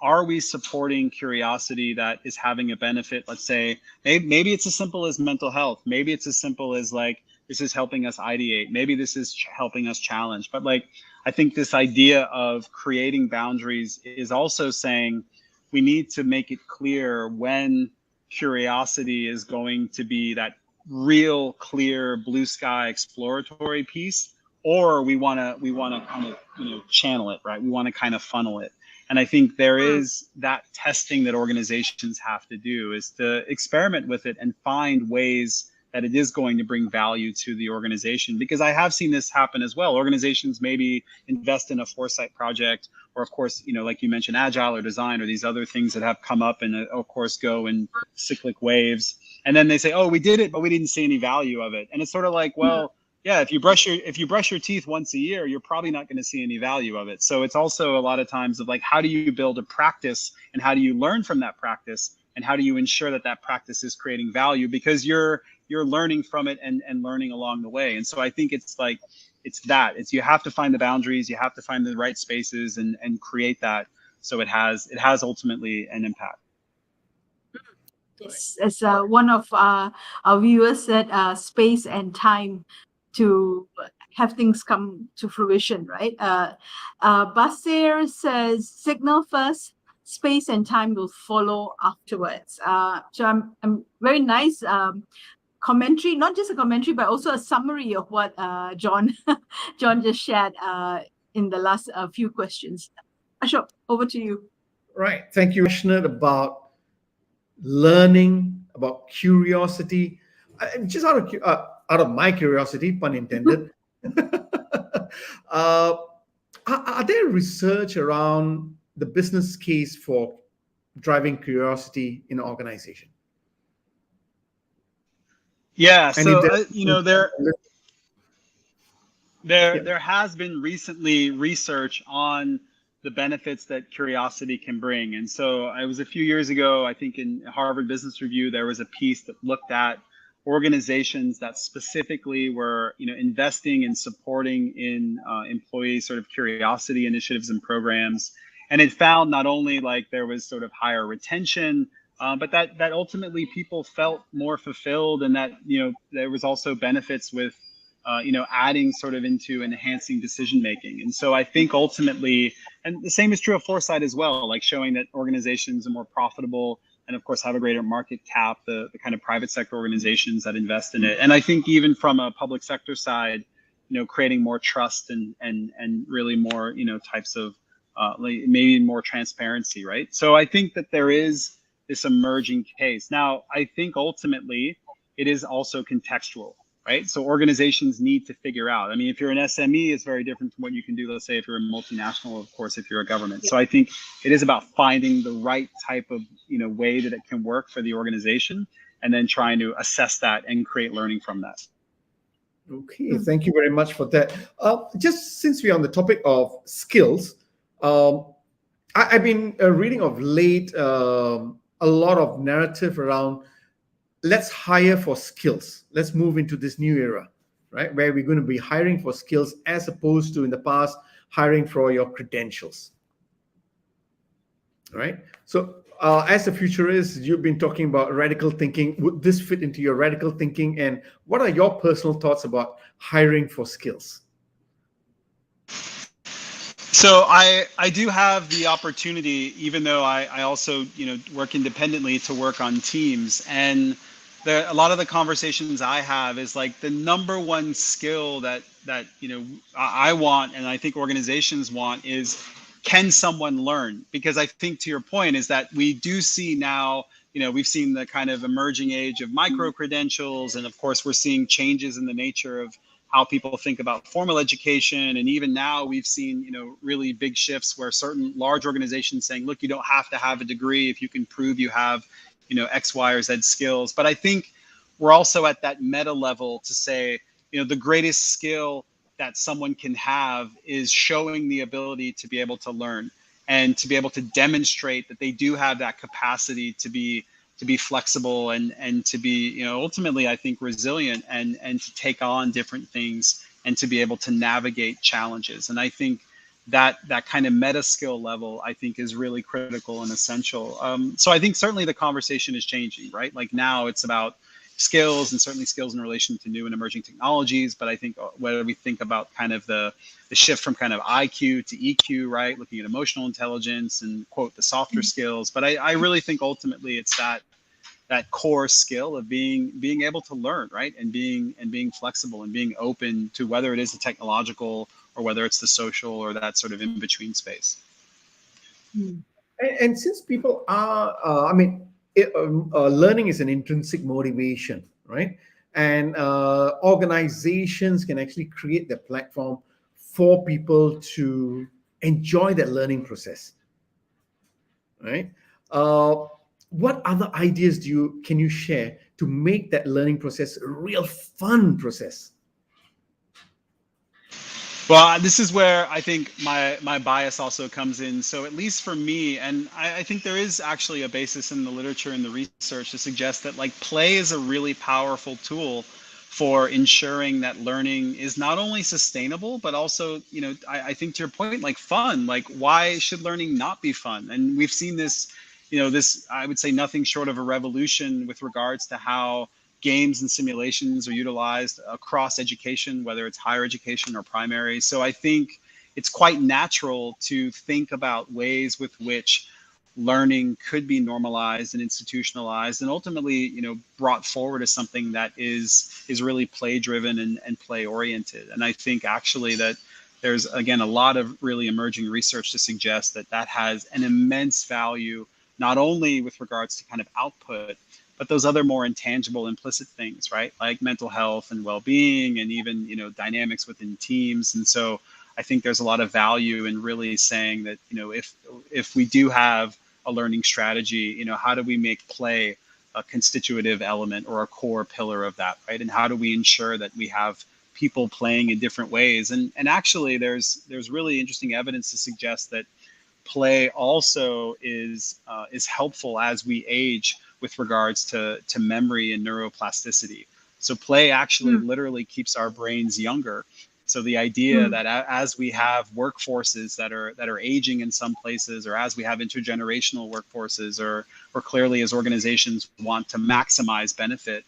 are we supporting curiosity that is having a benefit? Let's say maybe it's as simple as mental health. Maybe it's as simple as, like, this is helping us ideate. Maybe this is helping us challenge. But, like, I think this idea of creating boundaries is also saying we need to make it clear when curiosity is going to be that real clear blue sky exploratory piece, or we want to kind of channel it, right? We want to kind of funnel it. And I think there is that testing that organizations have to do, is to experiment with it and find ways that it is going to bring value to the organization. Because I have seen this happen as well. Organizations maybe invest in a Foresight project, or, of course, like you mentioned, agile or design, or these other things that have come up and, of course, go in cyclic waves. And then they say, oh, we did it, but we didn't see any value of it. And it's sort of like, well, yeah, if you brush your teeth once a year, you're probably not going to see any value of it. So it's also a lot of times of, like, how do you build a practice, and how do you learn from that practice, and how do you ensure that that practice is creating value, because you're learning from it and learning along the way. And so I think it's you have to find the boundaries, you have to find the right spaces and create that, so it has ultimately an impact. Yes, as one of our viewers said, space and time to have things come to fruition, right? Basir says, signal first, space and time will follow afterwards. So I'm very nice commentary, not just a commentary, but also a summary of what John just shared in the last few questions. Ashok, over to you. Right. Thank you. Passionate about learning, about curiosity. Just out of my curiosity, pun intended. Are there research around the business case for driving curiosity in an organization? Yeah, so there has been recently research on the benefits that curiosity can bring. And so it was a few years ago, I think in Harvard Business Review, there was a piece that looked at organizations that specifically were investing and supporting in employee sort of curiosity initiatives and programs. And it found not only like there was sort of higher retention, but that ultimately people felt more fulfilled, and that there was also benefits with adding sort of into enhancing decision making. And so I think ultimately, and the same is true of Foresight as well, like showing that organizations are more profitable and of course have a greater market cap, the kind of private sector organizations that invest in it. And I think even from a public sector side, creating more trust and really more types of like maybe more transparency, right? So I think that there is this emerging case. Now, I think ultimately, it is also contextual, right? So organizations need to figure out. I mean, if you're an SME, it's very different from what you can do, let's say, if you're a multinational, of course, if you're a government. So I think it is about finding the right type of, way that it can work for the organization, and then trying to assess that and create learning from that. Okay, thank you very much for that. Just since we're on the topic of skills, I've been reading of late a lot of narrative around let's hire for skills. Let's move into this new era, right? Where we're going to be hiring for skills as opposed to in the past hiring for your credentials, right? So as a futurist, you've been talking about radical thinking. Would this fit into your radical thinking? And what are your personal thoughts about hiring for skills? So I do have the opportunity, even though I also, work independently, to work on teams. And a lot of the conversations I have is like the number one skill that I want, and I think organizations want, is can someone learn? Because I think, to your point, is that we do see now, we've seen the kind of emerging age of micro credentials, and of course we're seeing changes in the nature of how people think about formal education. And even now we've seen, really big shifts where certain large organizations saying, look, you don't have to have a degree if you can prove you have, X, Y, or Z skills. But I think we're also at that meta level to say, the greatest skill that someone can have is showing the ability to be able to learn and to be able to demonstrate that they do have that capacity to be flexible and to be, ultimately, I think, resilient and to take on different things and to be able to navigate challenges. And I think that kind of meta skill level, I think, is really critical and essential. So I think certainly the conversation is changing, right? Like now it's about skills, and certainly skills in relation to new and emerging technologies. But I think whether we think about kind of the shift from kind of IQ to EQ, right? Looking at emotional intelligence and, quote, the softer skills. But I really think ultimately it's that core skill of being able to learn, right? And being flexible and being open to whether it is the technological or whether it's the social or that sort of in between space. And since people are, learning is an intrinsic motivation, right? And organizations can actually create the platform for people to enjoy that learning process, right? What other ideas can you share to make that learning process a real fun process? Well, this is where I think my bias also comes in. So at least for me, and I think there is actually a basis in the literature and the research to suggest that like play is a really powerful tool for ensuring that learning is not only sustainable, but also, I think to your point, like fun. Like, why should learning not be fun? And we've seen this, I would say nothing short of a revolution with regards to how games and simulations are utilized across education, whether it's higher education or primary. So I think it's quite natural to think about ways with which learning could be normalized and institutionalized and ultimately, brought forward as something that is really play driven and play oriented. And I think actually that there's, again, a lot of really emerging research to suggest that has an immense value, not only with regards to kind of output, but those other more intangible, implicit things, right? Like mental health and well-being and even, dynamics within teams. And so I think there's a lot of value in really saying that, if we do have a learning strategy, how do we make play a constitutive element or a core pillar of that, right? And how do we ensure that we have people playing in different ways? And actually there's really interesting evidence to suggest that play also is helpful as we age with regards to memory and neuroplasticity. So play actually literally keeps our brains younger. So the idea that as we have workforces that are aging in some places, or as we have intergenerational workforces, or clearly as organizations want to maximize benefit,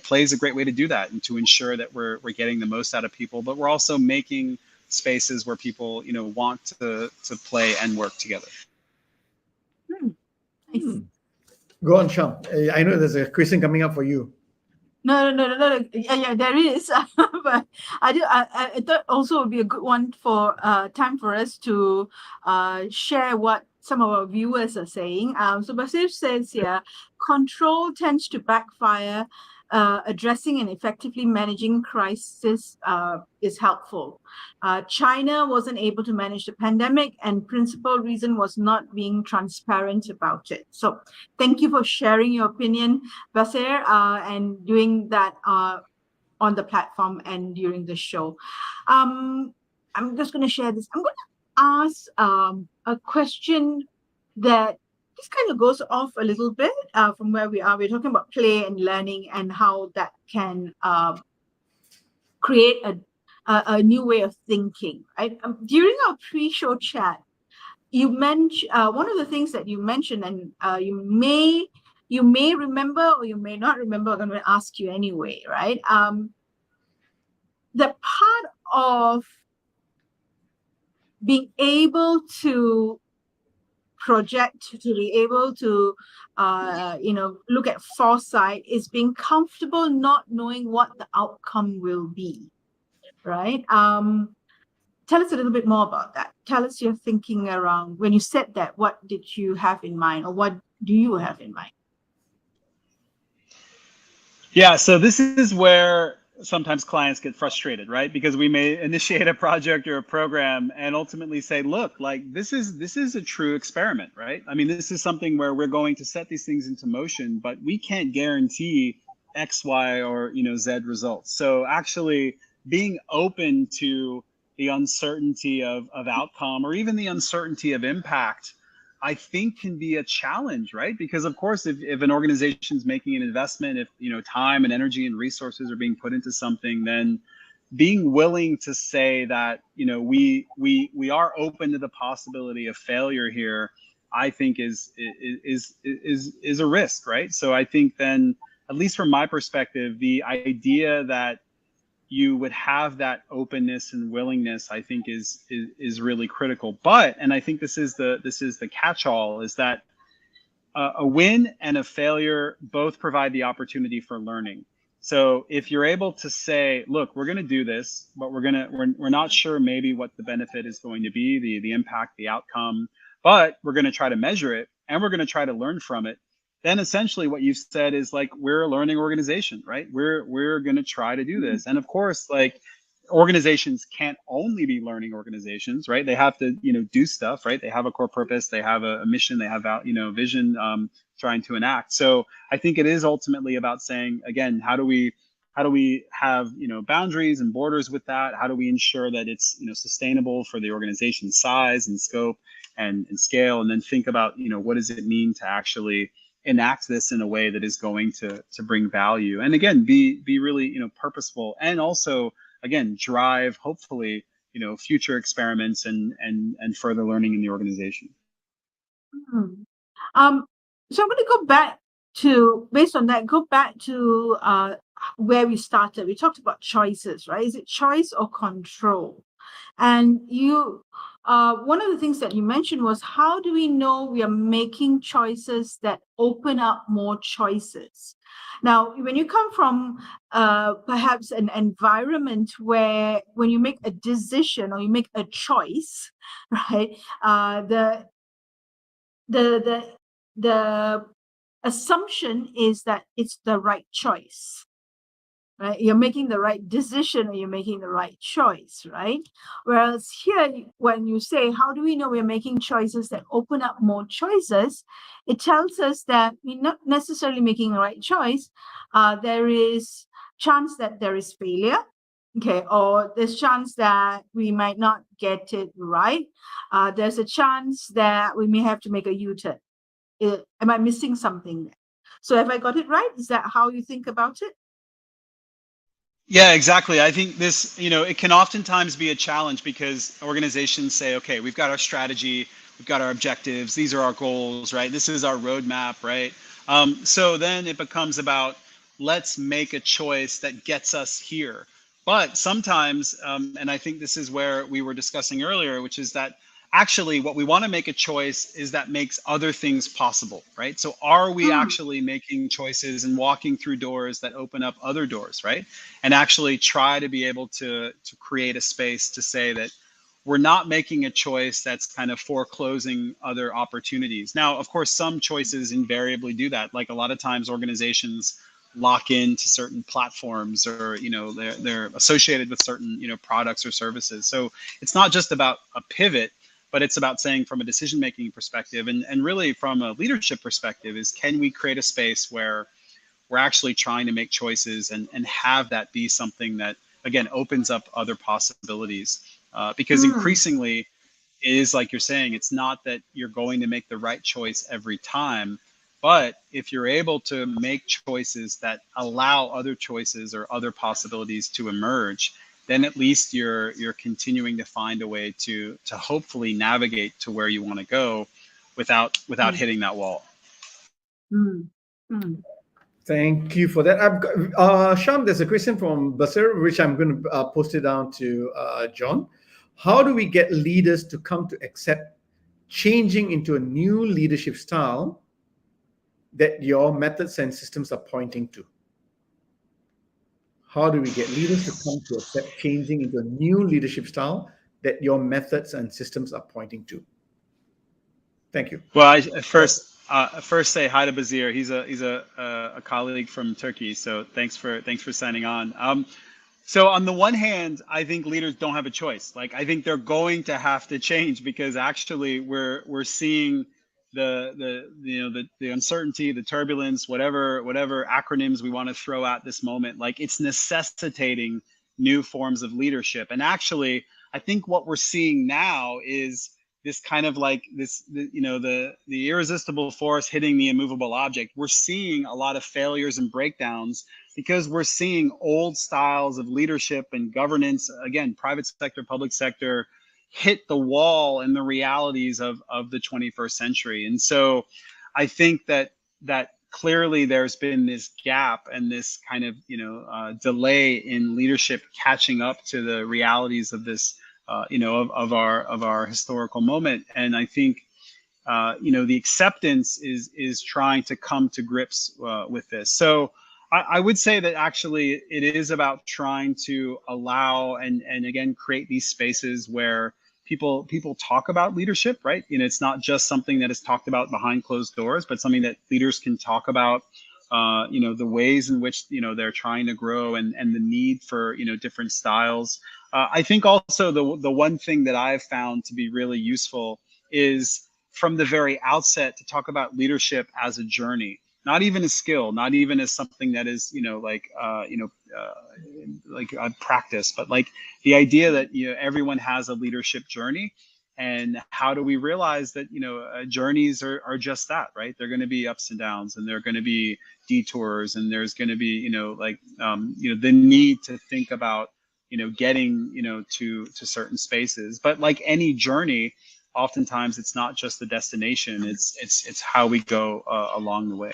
play is a great way to do that and to ensure that we're getting the most out of people, but we're also making spaces where people, want to play and work together. Nice. Go on, Sham. I know there's a question coming up for you. No. Yeah, there is. But I thought also would be a good one for time for us to share what some of our viewers are saying. So Basif says here, control tends to backfire addressing and effectively managing crisis is helpful. China wasn't able to manage the pandemic, and principal reason was not being transparent about it. So thank you for sharing your opinion, Basir, and doing that on the platform and during the show. I'm just going to share this. I'm going to ask a question that this kind of goes off a little bit from where we are. We're talking about play and learning and how that can create a new way of thinking, right? During our pre-show chat, you mentioned one of the things that you mentioned, and you may remember or you may not remember. I'm going to ask you anyway, right? The part of being able to project, to be able to look at foresight, is being comfortable not knowing what the outcome will be, right? Tell us a little bit more about that. Tell us your thinking around when you said that. What did you have in mind, or what do you have in mind? Yeah, so this is where sometimes clients get frustrated, right? Because we may initiate a project or a program and ultimately say, look, like this is a true experiment, right? I mean, this is something where we're going to set these things into motion, but we can't guarantee X, Y, or Z results. So actually being open to the uncertainty of outcome, or even the uncertainty of impact, I think can be a challenge, right? Because of course, if an organization is making an investment, if time and energy and resources are being put into something, then being willing to say that we are open to the possibility of failure here, I think is a risk, right? So I think then, at least from my perspective, the idea that you would have that openness and willingness, I think is really critical. But, and I think this is the catch-all, is that a win and a failure both provide the opportunity for learning. So if you're able to say, look, we're going to do this, but we're not sure maybe what the benefit is going to be, the impact, the outcome, but we're going to try to measure it and we're going to try to learn from it, then essentially what you've said is like, we're a learning organization, right? We're going to try to do this. And of course, like, organizations can't only be learning organizations, right? They have to, do stuff, right? They have a core purpose, they have a mission, they have, vision, trying to enact. So I think it is ultimately about saying, again, how do we have, boundaries and borders with that? How do we ensure that it's, sustainable for the organization's size and scope and scale? And then think about, what does it mean to actually enact this in a way that is going to bring value, and again be really purposeful, and also again drive hopefully future experiments and further learning in the organization. So I'm going to go back to, based on that, where we started. We talked about choices, right? Is it choice or control? And one of the things that you mentioned was, how do we know we are making choices that open up more choices? Now, when you come from perhaps an environment where when you make a decision or you make a choice, right, the assumption is that it's the right choice. Right? You're making the right decision, or you're making the right choice, right? Whereas here, when you say, how do we know we're making choices that open up more choices? It tells us that we're not necessarily making the right choice. There is chance that there is failure, okay, or there's chance that we might not get it right. There's a chance that we may have to make a U-turn. Am I missing something there? So have I got it right? Is that how you think about it? Yeah, exactly. I think this, it can oftentimes be a challenge because organizations say, okay, we've got our strategy, we've got our objectives, these are our goals, right? This is our roadmap, right? So then it becomes about, let's make a choice that gets us here. But sometimes, and I think this is where we were discussing earlier, which is that actually what we want to make a choice is that makes other things possible, right? So are we actually making choices and walking through doors that open up other doors, right? And actually try to be able to create a space to say that we're not making a choice that's kind of foreclosing other opportunities. Now, of course, some choices invariably do that. Like a lot of times organizations lock into certain platforms, or they're associated with certain products or services. So it's not just about a pivot, but it's about saying, from a decision making perspective, and really from a leadership perspective, is can we create a space where we're actually trying to make choices and have that be something that, again, opens up other possibilities, because increasingly it is like you're saying, it's not that you're going to make the right choice every time, but if you're able to make choices that allow other choices or other possibilities to emerge, then at least you're continuing to find a way to hopefully navigate to where you want to go without hitting that wall. Thank you for that. I've got, Sham, there's a question from Basir, which I'm going to post it down to John. How do we get leaders to come to accept changing into a new leadership style that your methods and systems are pointing to? How do we get leaders to come to accept changing into a new leadership style that your methods and systems are pointing to? Thank you. Well, I first say hi to Bazir. He's a colleague from Turkey. So thanks for signing on. So on the one hand, I think leaders don't have a choice. Like, I think they're going to have to change, because actually we're seeing the uncertainty, the turbulence, whatever acronyms we want to throw at this moment. Like, it's necessitating new forms of leadership. And actually, I think what we're seeing now is this kind of like the irresistible force hitting the immovable object. We're seeing a lot of failures and breakdowns because we're seeing old styles of leadership and governance, again, private sector, public sector, hit the wall in the realities of the 21st century. And so I think that clearly there's been this gap and this kind of delay in leadership catching up to the realities of this of our historical moment. And I think the acceptance is trying to come to grips with this. So I would say that actually it is about trying to allow and again create these spaces where people talk about leadership, right? It's not just something that is talked about behind closed doors, but something that leaders can talk about. The ways in which they're trying to grow and the need for different styles. I think also the one thing that I've found to be really useful is from the very outset to talk about leadership as a journey, not even a skill, not even as something that is like a practice, but like the idea that everyone has a leadership journey. And how do we realize that journeys are just that, right? They're going to be ups and downs, and they're going to be detours, and there's going to be the need to think about getting to certain spaces. But like any journey, oftentimes it's not just the destination; it's how we go along the way.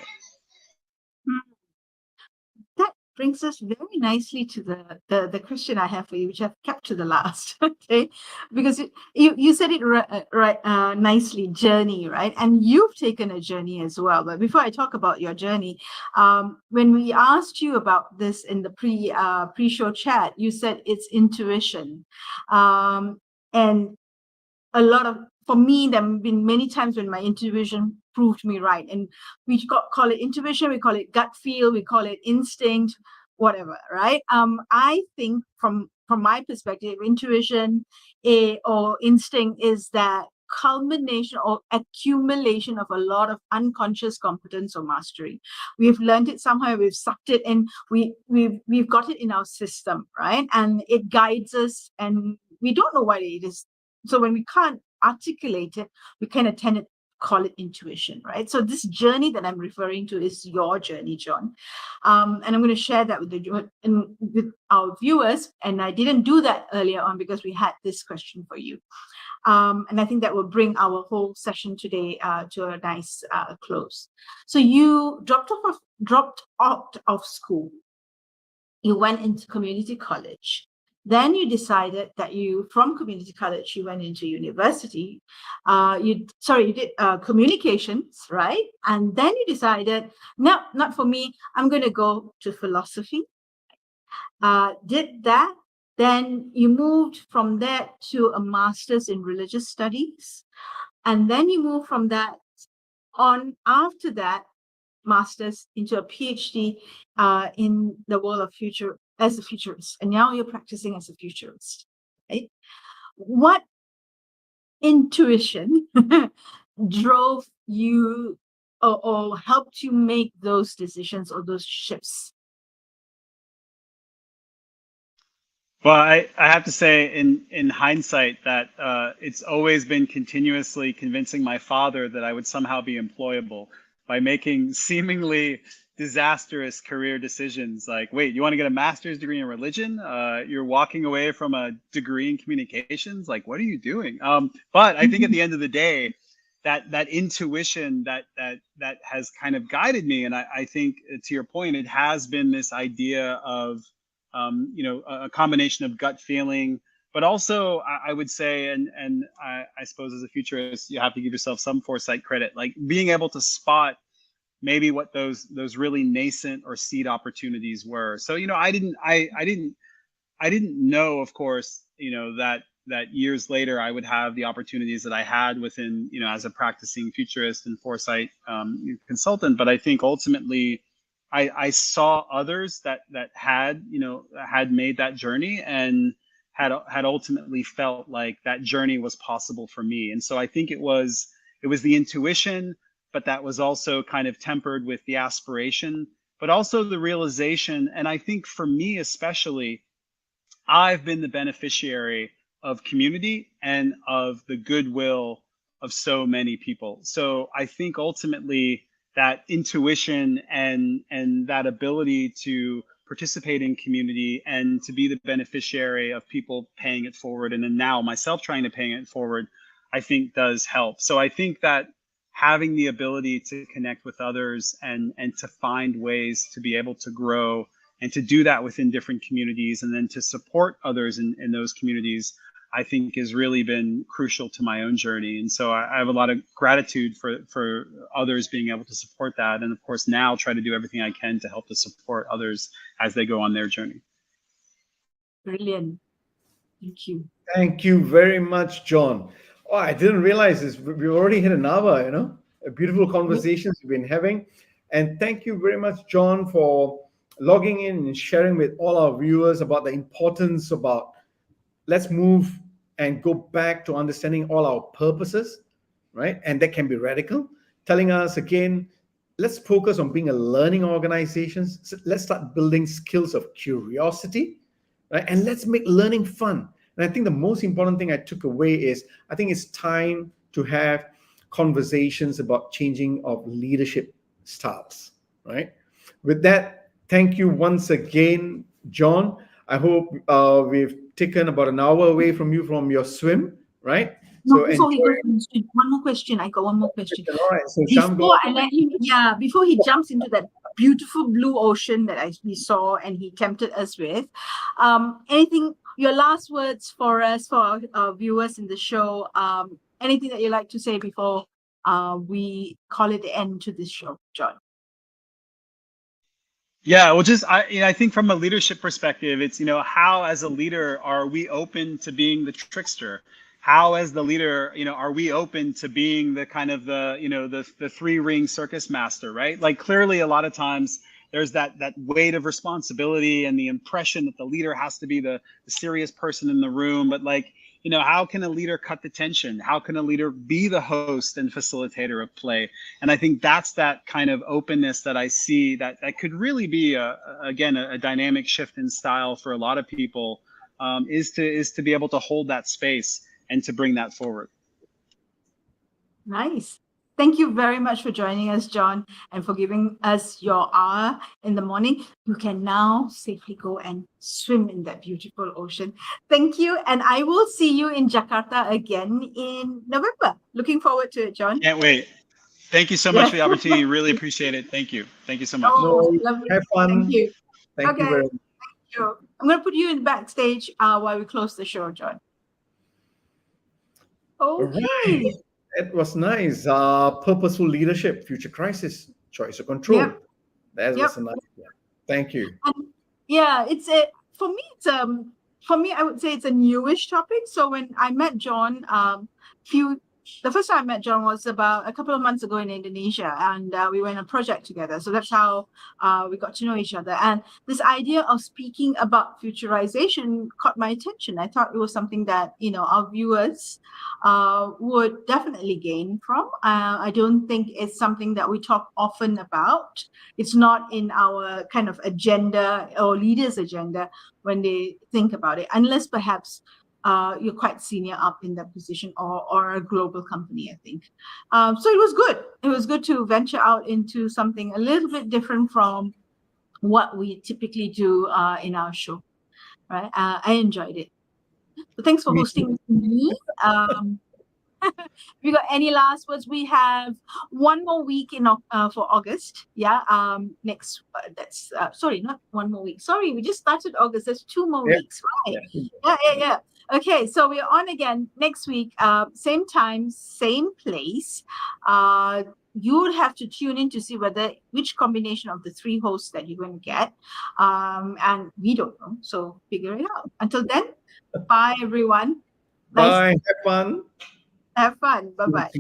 That brings us very nicely to the question I have for you, which I've kept to the last, okay? Because you said it right nicely, journey, right? And you've taken a journey as well. But before I talk about your journey, when we asked you about this in the pre-show chat, you said it's intuition, and for me, there have been many times when my intuition proved me right. And we call it intuition, we call it gut feel, we call it instinct, whatever, right? I think from my perspective, intuition or instinct is that culmination or accumulation of a lot of unconscious competence or mastery. We've learned it somehow, we've sucked it in, we've got it in our system, right? And it guides us, and we don't know what it is. So when we can't articulate it, we kind of tend to call it intuition, right? So this journey that I'm referring to is your journey, John. And I'm going to share that with our viewers. And I didn't do that earlier on because we had this question for you. And I think that will bring our whole session today to a nice close. So you dropped out of school. You went into community college. Then you decided that from community college, you went into university. You did communications, right? And then you decided, no, not for me. I'm going to go to philosophy. Did that. Then you moved from that to a master's in religious studies. And then you moved from that on after that master's into a PhD in the world of future as a futurist, and now you're practicing as a futurist, right? What intuition drove you or helped you make those decisions or those shifts? Well, I have to say in hindsight that it's always been continuously convincing my father that I would somehow be employable by making seemingly disastrous career decisions. Like, wait, you want to get a master's degree in religion? You're walking away from a degree in communications? Like, what are you doing? But I think at the end of the day, that intuition that has kind of guided me, and I think to your point, it has been this idea of a combination of gut feeling, but also I would say, and I suppose as a futurist, you have to give yourself some foresight credit, like being able to spot maybe what those really nascent or seed opportunities were. So, I didn't know, of course, that years later I would have the opportunities that I had within, as a practicing futurist and foresight consultant. But I think ultimately, I saw others that had made that journey and had ultimately felt like that journey was possible for me. And so I think it was the intuition, but that was also kind of tempered with the aspiration, but also the realization. And I think for me especially, I've been the beneficiary of community and of the goodwill of so many people. So I think ultimately that intuition and that ability to participate in community and to be the beneficiary of people paying it forward, and then now myself trying to pay it forward, I think does help. So I think that having the ability to connect with others and to find ways to be able to grow and to do that within different communities and then to support others in those communities, I think has really been crucial to my own journey. And so I have a lot of gratitude for others being able to support that. And of course, now try to do everything I can to help to support others as they go on their journey. Brilliant. Thank you. Thank you very much, John. Oh, I didn't realize this. We already hit an hour, a beautiful conversations we've been having. And thank you very much, John, for logging in and sharing with all our viewers about the importance about let's move and go back to understanding all our purposes, right? And that can be radical. Telling us again, let's focus on being a learning organization. So let's start building skills of curiosity, right? And let's make learning fun. And I think the most important thing I took away is I think it's time to have conversations about changing of leadership styles, right? With that, thank you once again, John. I hope we've taken about an hour away from you from your swim, right? No, before he goes, one more question. I got one more question. All right. So Sham, before he jumps into that beautiful blue ocean that we saw and he tempted us with, anything, your last words for us, for our viewers in the show, anything that you'd like to say before we call it the end to this show, John? Yeah, well, I think from a leadership perspective, it's, how as a leader are we open to being the trickster? How as the leader, are we open to being the kind of the three-ring circus master, right? Like clearly a lot of times there's that weight of responsibility and the impression that the leader has to be the serious person in the room, but like, how can a leader cut the tension? How can a leader be the host and facilitator of play? And I think that's that kind of openness that I see that could really be a dynamic shift in style for a lot of people, is to be able to hold that space and to bring that forward. Nice. Thank you very much for joining us, John, and for giving us your hour in the morning. You can now safely go and swim in that beautiful ocean. Thank you. And I will see you in Jakarta again in November. Looking forward to it, John. Can't wait. Thank you so much for the opportunity. Really appreciate it. Thank you. Thank you so much. Lovely. Have fun. Thank you. Thank you very much. Thank you. I'm going to put you in backstage while we close the show, John. Okay. Right. It was nice. Purposeful leadership, future crisis, choice of control. Yep. That was a nice one. Thank you. For me, I would say it's a newish topic. So when I met John few the first time I met John was about a couple of months ago in Indonesia, and we went on a project together. So that's how we got to know each other. And this idea of speaking about futurization caught my attention. I thought it was something that, our viewers would definitely gain from. I don't think it's something that we talk often about. It's not in our kind of agenda or leaders' agenda when they think about it, unless perhaps you're quite senior up in that position or a global company, I think. So it was good. It was good to venture out into something a little bit different from what we typically do in our show, right? I enjoyed it. So thanks for Me hosting me. If you got any last words? We have one more week for August. Yeah. Next. Sorry, not one more week. Sorry, we just started August. There's 2 more weeks, right? Yeah. Okay, so we're on again next week. Same time, same place. You would have to tune in to see which combination of the 3 hosts that you're going to get. And we don't know, so figure it out. Until then, bye everyone. Bye. Have fun. Have fun. Bye-bye.